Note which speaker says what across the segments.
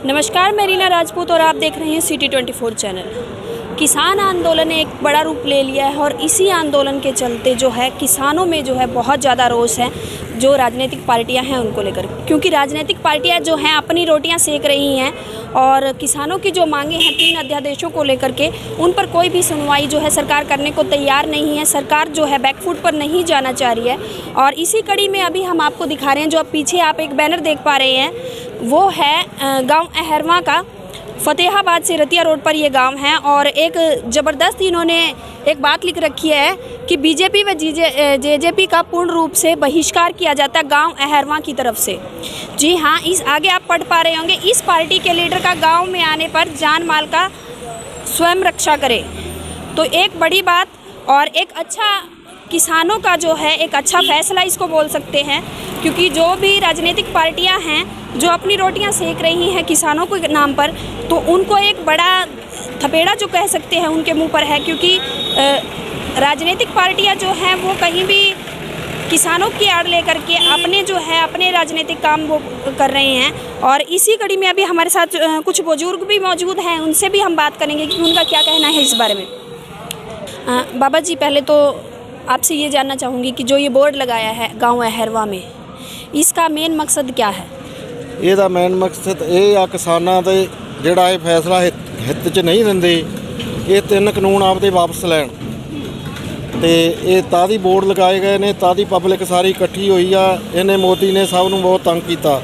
Speaker 1: नमस्कार, मैं रीना राजपूत और आप देख रहे हैं सिटी 24 चैनल। किसान आंदोलन ने एक बड़ा रूप ले लिया है और इसी आंदोलन के चलते जो है किसानों में जो है बहुत ज़्यादा रोष है जो राजनीतिक पार्टियां हैं उनको लेकर, क्योंकि राजनीतिक पार्टियां जो हैं अपनी रोटियां सेक रही हैं और किसानों की जो मांगे हैं 3 अध्यादेशों को लेकर के उन पर कोई भी सुनवाई जो है सरकार करने को तैयार नहीं है। सरकार जो है बैकफुट पर नहीं जाना चाह रही है और इसी कड़ी में अभी हम आपको दिखा रहे हैं, जो अब पीछे आप एक बैनर देख पा रहे हैं वो है गाँव अहरवा का। फतेहाबाद से रतिया रोड पर ये गांव है और एक ज़बरदस्त इन्होंने एक बात लिख रखी है कि बीजेपी व जेजेपी का पूर्ण रूप से बहिष्कार किया जाता है गांव अहरवा की तरफ से। जी हाँ, इस आगे आप पढ़ पा रहे होंगे, इस पार्टी के लीडर का गांव में आने पर जान माल का स्वयं रक्षा करे। तो एक बड़ी बात और एक अच्छा किसानों का जो है एक अच्छा फैसला इसको बोल सकते हैं, क्योंकि जो भी राजनीतिक पार्टियां हैं जो अपनी रोटियां सेक रही हैं किसानों के नाम पर, तो उनको एक बड़ा थपेड़ा जो कह सकते हैं उनके मुंह पर है, क्योंकि राजनीतिक पार्टियां जो हैं वो कहीं भी किसानों की आड़ लेकर के अपने जो है अपने राजनीतिक काम वो कर रहे हैं। और इसी कड़ी में अभी हमारे साथ कुछ बुजुर्ग भी मौजूद हैं, उनसे भी हम बात करेंगे कि उनका क्या कहना है इस बारे में। बाबा जी, पहले तो आपसे ये जानना चाहूँगी कि जो ये बोर्ड लगाया है गांव अहरवा में, इसका मेन मकसद क्या है?
Speaker 2: ਇਹਦਾ ਮੇਨ ਮਕਸਦ ਇਹ ਆ ਕਿਸਾਨਾਂ ਦੇ ਜਿਹੜਾ ਇਹ ਫੈਸਲਾ ਹਿੱਤ 'ਚ ਨਹੀਂ ਦਿੰਦੇ, ਇਹ 3 ਕਾਨੂੰਨ ਆਪਦੇ ਵਾਪਸ ਲੈਣ ਤੇ ਇਹ ਤਾਦੀ ਬੋਰਡ ਲਗਾਏ ਗਏ ਨੇ। ਤਾਦੀ ਪਬਲਿਕ ਸਾਰੀ ਇਕੱਠੀ ਹੋਈ ਆ। ਇਹਨੇ ਮੋਦੀ ਨੇ ਸਭ ਨੂੰ ਬਹੁਤ ਤੰਗ ਕੀਤਾ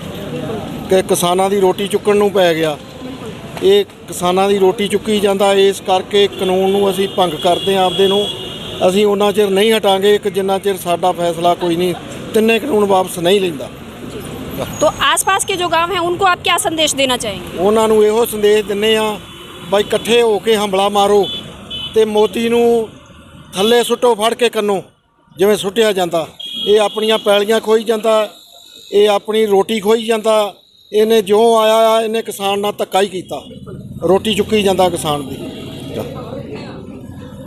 Speaker 2: ਕਿ ਕਿਸਾਨਾਂ ਦੀ ਰੋਟੀ ਚੁੱਕਣ ਨੂੰ ਪੈ ਗਿਆ। ਇਹ ਕਿਸਾਨਾਂ ਦੀ ਰੋਟੀ ਚੁੱਕੀ ਜਾਂਦਾ, ਇਸ ਕਰਕੇ ਕਾਨੂੰਨ ਨੂੰ ਅਸੀਂ ਭੰਗ ਕਰਦੇ ਹਾਂ ਆਪਦੇ ਨੂੰ। ਅਸੀਂ ਉਹਨਾਂ ਚਿਰ ਨਹੀਂ ਹਟਾਂਗੇ ਕਿ ਜਿੰਨਾ ਚਿਰ ਸਾਡਾ ਫੈਸਲਾ ਕੋਈ ਨਹੀਂ 3 ਕਾਨੂੰਨ ਵਾਪਸ नहीं ਲੈਂਦਾ।
Speaker 1: तो आसपास के जो गांव हैं उनको आप क्या संदेश देना चाहेंगे?
Speaker 2: ਉਹਨਾਂ ਨੂੰ ਇਹੋ ਸੰਦੇਸ਼ ਦਿੰਦੇ ਆ ਬਾਈ ਇਕੱਠੇ ਹੋ ਕੇ ਹੰਬਲਾ ਮਾਰੋ ਤੇ ਮੋਦੀ ਨੂੰ ਥੱਲੇ ਸੁੱਟੋ ਫੜ ਕੇ ਕੰਨੋਂ, ਜਿਵੇਂ ਸੁੱਟਿਆ ਜਾਂਦਾ। ਇਹ ਆਪਣੀਆਂ ਪੈਲੀਆਂ ਖੋਈ ਜਾਂਦਾ, ਇਹ ਆਪਣੀ ਰੋਟੀ ਖੋਈ ਜਾਂਦਾ। ਇਹਨੇ ਜੋ ਆਇਆ ਆ ਇਹਨੇ ਕਿਸਾਨ ਨਾਲ ਧੱਕਾ ਹੀ ਕੀਤਾ, ਰੋਟੀ ਚੁੱਕੀ ਜਾਂਦਾ ਕਿਸਾਨ ਦੀ।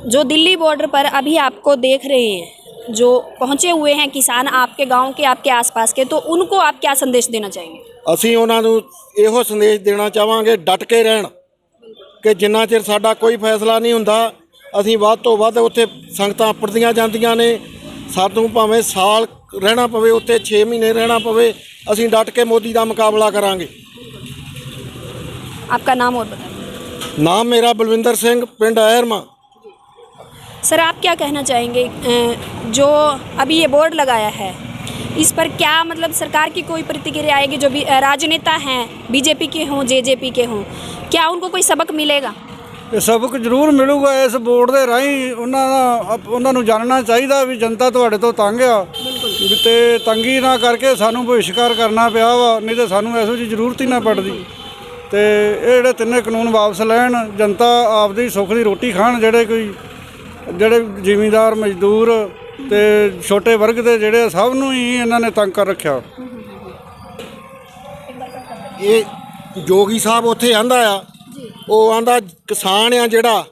Speaker 1: जो दिल्ली बॉर्डर पर अभी आपको देख रहे हैं, जो पहुंचे हुए हैं किसान आपके गांव के आपके आसपास के, तो उनको आप क्या संदेश देना चाहेंगे?
Speaker 2: ਅਸੀਂ ਉਹਨਾਂ ਨੂੰ ਇਹੋ ਸੰਦੇਸ਼ ਦੇਣਾ ਚਾਹਾਂਗੇ ਡਟ ਕੇ ਰਹਿਣ ਕਿ ਜਿੰਨਾ ਚਿਰ ਸਾਡਾ ਕੋਈ ਫੈਸਲਾ ਨਹੀਂ ਹੁੰਦਾ ਅਸੀਂ ਵੱਧ ਤੋਂ ਵੱਧ ਉੱਥੇ ਸੰਗਤਾਂ ਅੱਪੜਦੀਆਂ ਜਾਂਦੀਆਂ ਨੇ। ਸਾਨੂੰ ਭਾਵੇਂ ਸਾਲ ਰਹਿਣਾ ਪਵੇ ਉੱਥੇ, 6 ਮਹੀਨੇ ਰਹਿਣਾ ਪਵੇ, ਅਸੀਂ ਡਟ ਕੇ ਮੋਦੀ ਦਾ ਮੁਕਾਬਲਾ ਕਰਾਂਗੇ।
Speaker 1: आपका नाम और बताइए।
Speaker 2: ਨਾਮ ਮੇਰਾ ਬਲਵਿੰਦਰ ਸਿੰਘ, ਪਿੰਡ ਅਹਿਰਮਾ।
Speaker 1: सर, आप क्या कहना चाहेंगे जो अभी ये बोर्ड लगाया है इस पर क्या मतलब सरकार की कोई प्रतिक्रिया आएगी? जो भी राजनेता हैं बीजेपी के हों जेजेपी के हों, क्या उनको कोई सबक मिलेगा?
Speaker 3: सबक जरूर मिलूगा। इस बोर्ड के राही उन्होंने जानना चाहिए भी जनता तुहाडे तो तंग आ ते तंगी ना करके सानू बहिष्कार करना पिया वा, नहीं तो सानू ऐसो जी जरूरत ही ना पड़ती। तो ये जिहड़े 3 कानून वापस लैन, जनता आपदी सुख दी रोटी खाण। ਜਿਹੜੇ ਜ਼ਿਮੀਂਦਾਰ ਮਜ਼ਦੂਰ ਤੇ ਛੋਟੇ ਵਰਗ ਦੇ ਜਿਹੜੇ ਸਭ ਨੂੰ ਹੀ ਇਹਨਾਂ ਨੇ ਤੰਗ ਕਰ ਰੱਖਿਆ।
Speaker 2: ਇਹ ਜੋਗੀ ਸਾਹਿਬ ਉੱਥੇ ਆਂਦਾ ਆ, ਉਹ ਆਂਦਾ ਕਿਸਾਨ ਆ ਜਿਹੜਾ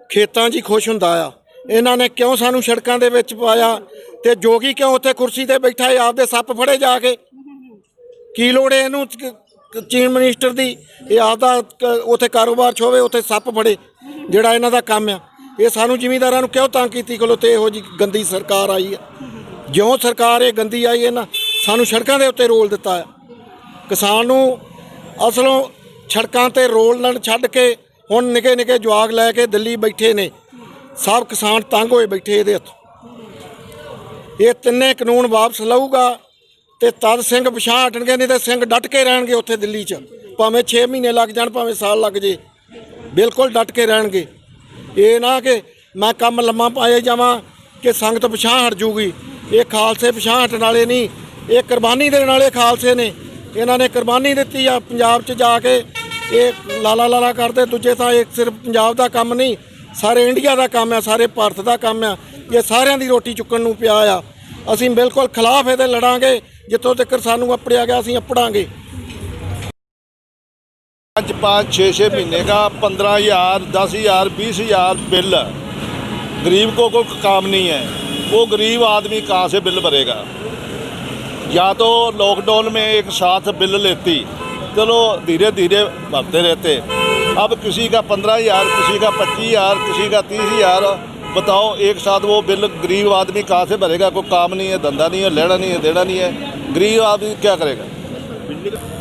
Speaker 2: ਖੇਤਾਂ 'ਚ ਹੀ ਖੁਸ਼ ਹੁੰਦਾ ਆ। ਇਹਨਾਂ ਨੇ ਕਿਉਂ ਸਾਨੂੰ ਸੜਕਾਂ ਦੇ ਵਿੱਚ ਪਾਇਆ ਤੇ ਜੋਗੀ ਕਿਉਂ ਉੱਥੇ ਕੁਰਸੀ ਤੇ ਬੈਠਾ ਹੈ ਆਪਦੇ ਸੱਪ ਫੜੇ ਜਾ ਕੇ? ਕੀ ਲੋੜ ਹੈ ਇਹਨੂੰ ਚੀਫ ਮਿਨਿਸਟਰ ਦੀ? ਇਹ ਆਪਦਾ ਉੱਥੇ ਕਾਰੋਬਾਰ 'ਚ ਹੋਵੇ, ਉੱਥੇ ਸੱਪ ਫੜੇ, ਜਿਹੜਾ ਇਹਨਾਂ ਦਾ ਕੰਮ ਆ। ਇਹ ਸਾਨੂੰ ਜ਼ਿਮੀਂਦਾਰਾਂ ਨੂੰ ਕਿਉਂ ਤੰਗ ਕੀਤੀ ਖਲੋਤੇ? ਇਹੋ ਜਿਹੀ ਗੰਦੀ ਸਰਕਾਰ ਆਈ ਹੈ। ਜਿਉਂ ਸਰਕਾਰ ਇਹ ਗੰਦੀ ਆਈ ਹੈ ਨਾ, ਸਾਨੂੰ ਸੜਕਾਂ ਦੇ ਉੱਤੇ ਰੋਲ ਦਿੱਤਾ ਆ। ਕਿਸਾਨ ਨੂੰ ਅਸਲੋਂ ਸੜਕਾਂ 'ਤੇ ਰੋਲਣ ਛੱਡ ਕੇ ਹੁਣ ਨਿੱਕੇ ਨਿੱਕੇ ਜਵਾਕ ਲੈ ਕੇ ਦਿੱਲੀ ਬੈਠੇ ਨੇ। ਸਭ ਕਿਸਾਨ ਤੰਗ ਹੋਏ ਬੈਠੇ ਇਹਦੇ ਹੱਥੋਂ। ਇਹ 3 ਕਾਨੂੰਨ ਵਾਪਸ ਲਊਗਾ ਤੇ ਤਦ ਸਿੰਘ ਪਿਛਾਂਹ ਹਟਣਗੇ, ਨਹੀਂ ਤੇ ਸਿੰਘ ਡਟ ਕੇ ਰਹਿਣਗੇ ਉੱਥੇ ਦਿੱਲੀ 'ਚ। ਭਾਵੇਂ 6 ਮਹੀਨੇ ਲੱਗ ਜਾਣ, ਭਾਵੇਂ ਸਾਲ ਲੱਗ ਜੇ, ਬਿਲਕੁਲ ਡਟ ਕੇ ਰਹਿਣਗੇ। ਇਹ ਨਾ ਕਿ ਮੈਂ ਕੰਮ ਲੰਮਾ ਪਾਏ ਜਾਵਾਂ ਕਿ ਸੰਗਤ ਪਿਛਾਂਹ ਹਟ ਜੂਗੀ। ਇਹ ਖਾਲਸੇ ਪਿਛਾਂਹ ਹਟਣ ਵਾਲੇ ਨਹੀਂ, ਇਹ ਕੁਰਬਾਨੀ ਦੇਣ ਵਾਲੇ ਖਾਲਸੇ ਨੇ। ਇਹਨਾਂ ਨੇ ਕੁਰਬਾਨੀ ਦਿੱਤੀ ਆ ਪੰਜਾਬ 'ਚ ਜਾ ਕੇ। ਇਹ ਲਾਲਾ ਕਰਦੇ। ਦੂਜੇ ਤਾਂ ਇਹ ਸਿਰਫ ਪੰਜਾਬ ਦਾ ਕੰਮ ਨਹੀਂ, ਸਾਰੇ ਇੰਡੀਆ ਦਾ ਕੰਮ ਆ, ਸਾਰੇ ਭਾਰਤ ਦਾ ਕੰਮ ਆ। ਇਹ ਸਾਰਿਆਂ ਦੀ ਰੋਟੀ ਚੁੱਕਣ ਨੂੰ ਪਿਆ ਆ। ਅਸੀਂ ਬਿਲਕੁਲ ਖਿਲਾਫ ਇਹਦੇ ਲੜਾਂਗੇ, ਜਿੱਥੋਂ ਤੱਕ ਸਾਨੂੰ ਅੱਪੜਿਆ ਗਿਆ ਅਸੀਂ ਅੱਪੜਾਂਗੇ।
Speaker 4: 5-6 महीने का 15,000, 10,000, 20,000 बिल। गरीब को कोई काम नहीं है, वो गरीब आदमी कहाँ से बिल भरेगा? या तो लॉकडाउन में एक साथ बिल लेती चलो धीरे धीरे भरते रहते। अब किसी का 15,000, किसी का 25,000, किसी का 30,000। बताओ एक साथ वो बिल गरीब आदमी कहाँ से भरेगा? कोई काम नहीं है, धंधा नहीं है, लेना नहीं है, देना नहीं है, गरीब आदमी क्या करेगा?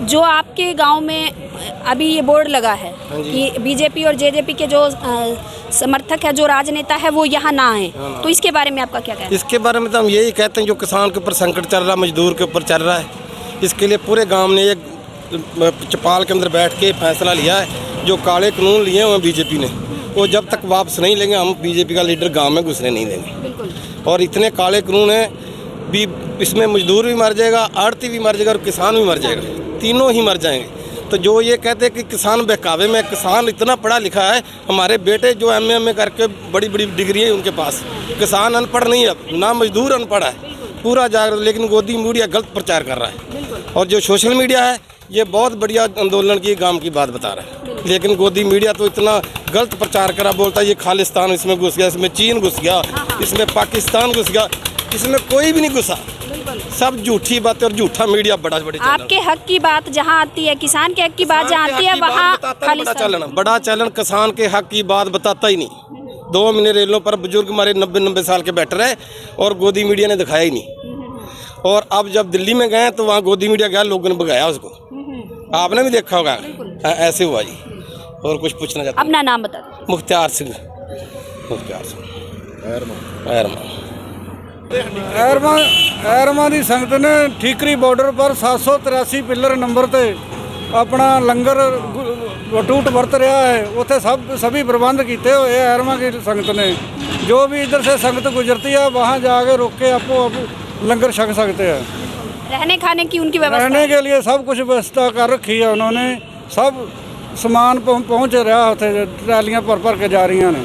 Speaker 1: जो आपके गांव में अभी ये बोर्ड लगा है कि बीजेपी और जेजेपी के जो समर्थक है, जो राजनेता है, वो यहाँ ना आए, तो इसके बारे में आपका क्या कहना है?
Speaker 5: इसके बारे में तो हम यही कहते हैं, जो किसान के ऊपर संकट चल रहा है, मजदूर के ऊपर चल रहा है, इसके लिए पूरे गांव ने एक चौपाल के अंदर बैठ के फैसला लिया है। जो काले कानून लिए हुए बीजेपी ने, वो जब तक वापस नहीं लेंगे, हम बीजेपी का लीडर गांव में घुसने नहीं देंगे। और इतने काले कानून हैं भी, इसमें मजदूर भी मर जाएगा, आड़ती भी मर जाएगा और किसान भी मर जाएगा, तीनों ही मर जाएंगे। तो जो ये कहते हैं कि किसान बहकावे में, किसान इतना पढ़ा लिखा है, हमारे बेटे जो एमए करके बड़ी बड़ी डिग्री है उनके पास, किसान अनपढ़ नहीं है, ना मजदूर अनपढ़ है, पूरा जागरूक। लेकिन गोदी मीडिया गलत प्रचार कर रहा है, और जो सोशल मीडिया है ये बहुत बढ़िया आंदोलन की गांव की बात बता रहा है, लेकिन गोदी मीडिया तो इतना गलत प्रचार करा, बोलता है ये खालिस्तान इसमें घुस गया, इसमें चीन घुस गया, इसमें पाकिस्तान घुस गया, इसमें कोई भी नहीं घुसा, सब झूठी बात और झूठा मीडिया बड़ा बड़ी।
Speaker 1: आपके हक की बात जहाँ आती है, किसान के हक की बात जहाँ आती है, वहाँ
Speaker 5: बड़ा चैनल किसान के हक की बात बताता ही नहीं। 2 महीने रेलों पर बुजुर्ग हमारे 90 साल के बैठ रहे और गोदी मीडिया ने दिखाया ही नहीं। और अब जब दिल्ली में गए तो वहाँ गोदी मीडिया गया, लोगों ने भगाया उसको, आपने भी देखा होगा, ऐसे हुआ जी। और कुछ पूछना चाहते?
Speaker 1: अपना नाम बता दीजिए।
Speaker 5: मुख्तार सिंह
Speaker 3: ਐਰਮਾ ਦੀ ਸੰਗਤ ਨੇ ਠੀਕਰੀ ਬਾਰਡਰ पर 783 पिलर नंबर ਤੇ अपना लंगर टूट बरत रहा है। उथे सभी प्रबंध किए हुए हैं ऐरमा की संगत ने। जो भी इधर से संगत गुजरती है वहाँ जाके रोक के आपको लंगर छक सकते हैं।
Speaker 1: रहने खाने की उनकी व्यवस्था,
Speaker 3: रहने के लिए सब कुछ व्यवस्था कर रखी है उन्होंने। सब सामान पहुँच रहा उथे, ट्रालियाँ भर के जा रही ने।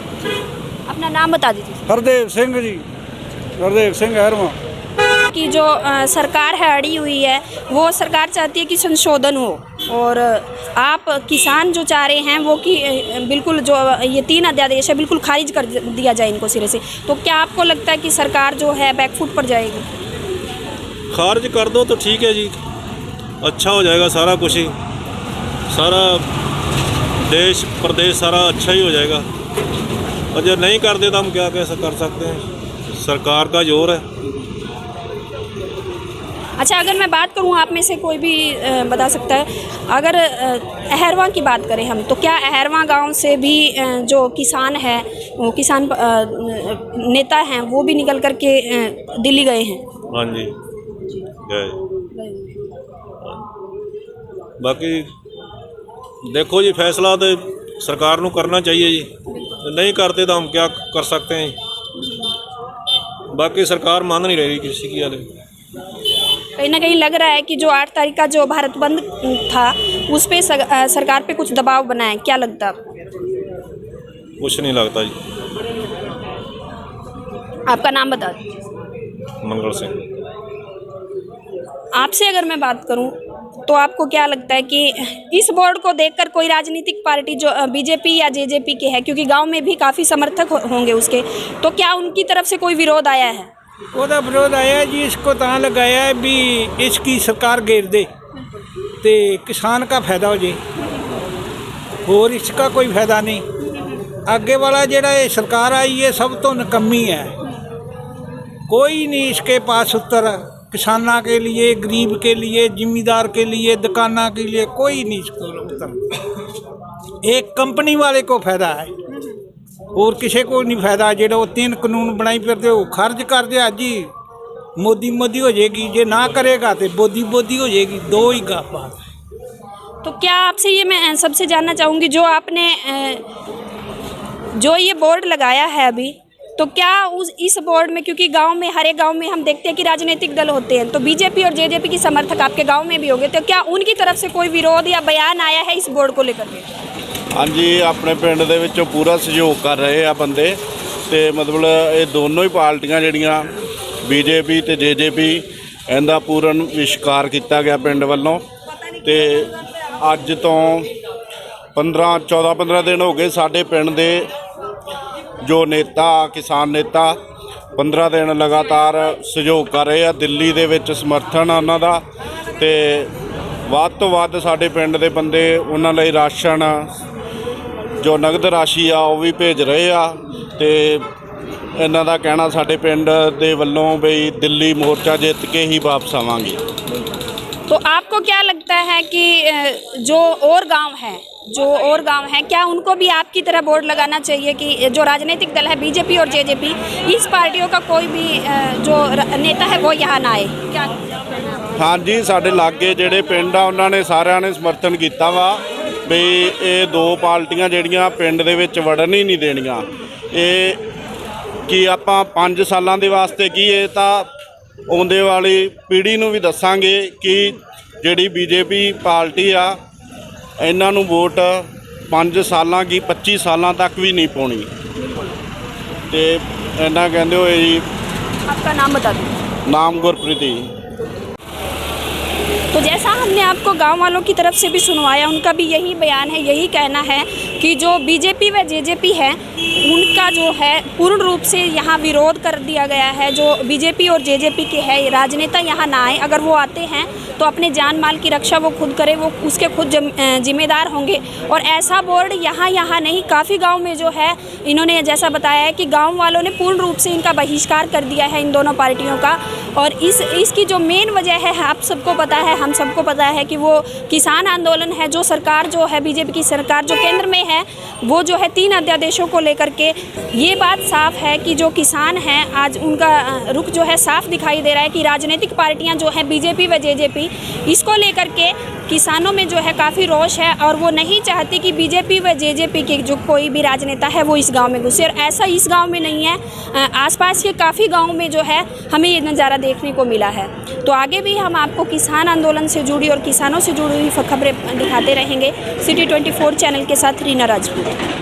Speaker 1: अपना नाम बता दीजिए।
Speaker 3: हरदेव सिंह जी, हरदेव सिंह ऐरमा
Speaker 1: की जो सरकार है अड़ी हुई है, वो सरकार चाहती है कि संशोधन हो, और आप किसान जो चाह रहे हैं वो कि बिल्कुल जो ये 3 अध्यादेश है बिल्कुल खारिज कर दिया जाए इनको सिरे से। तो क्या आपको लगता है कि सरकार जो है बैकफुट पर जाएगी?
Speaker 6: खारिज कर दो तो ठीक है जी, अच्छा हो जाएगा सारा कुछ ही, सारा देश प्रदेश सारा अच्छा ही हो जाएगा। और जब नहीं कर दे तो हम क्या कैसे कर सकते हैं, सरकार का जोर है।
Speaker 1: अच्छा, अगर मैं बात करूं, आप में से कोई भी बता सकता है, अगर अहरवा की बात करें हम, तो क्या अहरवा गांव से भी जो किसान है, वो किसान नेता हैं, वो भी निकल कर के दिल्ली गए हैं?
Speaker 6: हाँ जी, गए। बाकी देखो जी, फैसला तो सरकार को करना चाहिए जी, नहीं करते तो हम क्या कर सकते हैं। बाकी सरकार मान नहीं रही किसी की हाल।
Speaker 1: कहीं ना कहीं लग रहा है कि जो 8 तारीख का जो भारत बंद था उस पे सरकार पे कुछ दबाव बना है, क्या लगता है आपको?
Speaker 6: कुछ नहीं लगता जी।
Speaker 1: आपका नाम बता दीजिए।
Speaker 6: मंगल सिंह।
Speaker 1: आपसे अगर मैं बात करूं तो आपको क्या लगता है कि इस बोर्ड को देखकर कोई राजनीतिक पार्टी जो बीजेपी या जेजेपी के है, क्योंकि गांव में भी काफ़ी समर्थक होंगे उसके, तो क्या उनकी तरफ से कोई विरोध आया है?
Speaker 7: ਉਹਦਾ ਵਿਰੋਧ ਆਇਆ ਜੀ, इसको ਤਾਂ लगाया है भी इसकी सरकार घेर दे तो किसान का फायदा हो जाए, और इसका कोई फायदा नहीं। आगे वाला जेड़ा ये सरकार आई है सब तो निकम्मी है, कोई नहीं इसके पास उत्तर। किसाना के लिए, गरीब के लिए, जिम्मेदार के लिए, दुकाना के लिए कोई नहीं इसको उत्तर। एक कंपनी वाले को फायदा है और किसी को नहीं फायदा। जो 3 कानून बनाई फिरते हो खारिज कर दिया जी, मोदी हो जाएगी, जे ना करेगा तो बोदी हो जाएगी, 2 ही बात है।
Speaker 1: तो क्या आपसे ये मैं सबसे जानना चाहूँगी, जो आपने जो ये बोर्ड लगाया है अभी, तो क्या इस बोर्ड में, क्योंकि गांव में, हर एक गांव में हम देखते हैं कि राजनीतिक दल होते हैं, तो बीजेपी और जेजेपी की समर्थक आपके गांव में भी होंगे, तो क्या उनकी तरफ से कोई विरोध या बयान आया है इस बोर्ड को लेकर के?
Speaker 4: हाँ जी, अपने पिंड दे विचों पूरा सहयोग कर रहे हैं बंदे, तो मतलब ये दोनों ही पार्टियां जिहड़ियां बीजेपी ते जेजेपी, इहदा पूर्ण विश्कार किया गया पिंड वालों। तो अज तो 14-15 दिन हो गए साडे पिंड दे जो नेता, किसान नेता 15 दिन लगातार सहयोग कर रहे हैं। दिल्ली दे विच समर्थन उन्हां दा, ते ਵੱਧ ਤੋਂ ਵੱਧ ਸਾਡੇ ਪਿੰਡ ਦੇ ਬੰਦੇ ਉਹਨਾਂ ਲਈ ਰਾਸ਼ਨ ਜੋ ਨਗਦ ਰਾਸ਼ੀ ਆ ਉਹ ਵੀ ਭੇਜ ਰਹੇ ਆ ਤੇ ਇਹਨਾਂ ਦਾ ਕਹਿਣਾ ਸਾਡੇ ਪਿੰਡ ਦੇ ਵੱਲੋਂ ਵੀ ਦਿੱਲੀ ਮੋਰਚਾ ਜਿੱਤ ਕੇ ਹੀ ਵਾਪਸ ਆਵਾਂਗੇ।
Speaker 1: तो आपको क्या लगता है कि जो और गांव है क्या उनको भी आपकी तरह बोर्ड लगाना चाहिए कि जो राजनीतिक दल है बीजेपी और जेजेपी इस पार्टियों का कोई भी जो नेता है वो यहाँ ना आए? क्या
Speaker 4: ਹਾਂਜੀ ਸਾਡੇ ਲਾਗੇ ਜਿਹੜੇ ਪਿੰਡ ਆ ਉਹਨਾਂ ਨੇ ਸਾਰਿਆਂ ਨੇ ਸਮਰਥਨ ਕੀਤਾ ਵਾ ਵੀ ਇਹ ਦੋ ਪਾਰਟੀਆਂ ਜਿਹੜੀਆਂ ਪਿੰਡ ਦੇ ਵਿੱਚ ਵੜਨ ਹੀ ਨਹੀਂ ਦੇਣੀਆਂ। ਇਹ ਕਿ ਆਪਾਂ 5 ਸਾਲਾਂ ਦੇ ਵਾਸਤੇ ਕੀ ਇਹ ਤਾਂ ਆਉਂਦੇ ਵਾਲੀ ਪੀੜ੍ਹੀ ਨੂੰ ਵੀ ਦੱਸਾਂਗੇ ਕਿ ਜਿਹੜੀ ਬੀਜੇਪੀ ਪਾਰਟੀ ਆ ਇਹਨਾਂ ਨੂੰ ਵੋਟ 5 ਸਾਲਾਂ ਕੀ 25 ਸਾਲਾਂ ਤੱਕ ਵੀ ਨਹੀਂ ਪਾਉਣੀ। ਤੇ ਇਹਨਾਂ ਕਹਿੰਦੇ ਹੋਏ ਜੀ
Speaker 1: आपका नाम बता दो।
Speaker 4: ਨਾਮ ਗੁਰਪ੍ਰੀਤੀ।
Speaker 1: तो जैसा हमने आपको गांव वालों की तरफ से भी सुनवाया उनका भी यही बयान है, यही कहना है कि जो बीजेपी व जेजेपी है उनका जो है पूर्ण रूप से यहाँ विरोध कर दिया गया है। जो बीजेपी और जेजेपी के है राजनेता यहाँ ना आए, अगर वो आते हैं तो अपने जान माल की रक्षा वो खुद करे, वो उसके खुद जिम्मेदार होंगे। और ऐसा बोर्ड यहाँ नहीं, काफ़ी गाँव में जो है इन्होंने जैसा बताया है कि गाँव वालों ने पूर्ण रूप से इनका बहिष्कार कर दिया है इन दोनों पार्टियों का। और इसकी जो मेन वजह है आप सबको पता है, हम सबको पता है कि वो किसान आंदोलन है। जो सरकार जो है बीजेपी की सरकार जो केंद्र में है वो जो है 3 अध्यादेशों को लेकर के ये बात साफ है कि जो किसान हैं आज उनका रुख जो है साफ दिखाई दे रहा है कि राजनीतिक पार्टियां जो है बीजेपी व जेजेपी इसको लेकर के किसानों में जो है काफ़ी रोष है और वो नहीं चाहती कि बीजेपी व जेजेपी के जो कोई भी राजनेता है वो इस गांव में घुसे। और ऐसा इस गांव में नहीं है, आसपास के काफ़ी गाँव में जो है हमें ये नज़ारा देखने को मिला है। तो आगे भी हम आपको किसान आंदोलन से जुड़ी और किसानों से जुड़ी हुई खबरें दिखाते रहेंगे। सिटी 24 चैनल के साथ रीना राजपूत।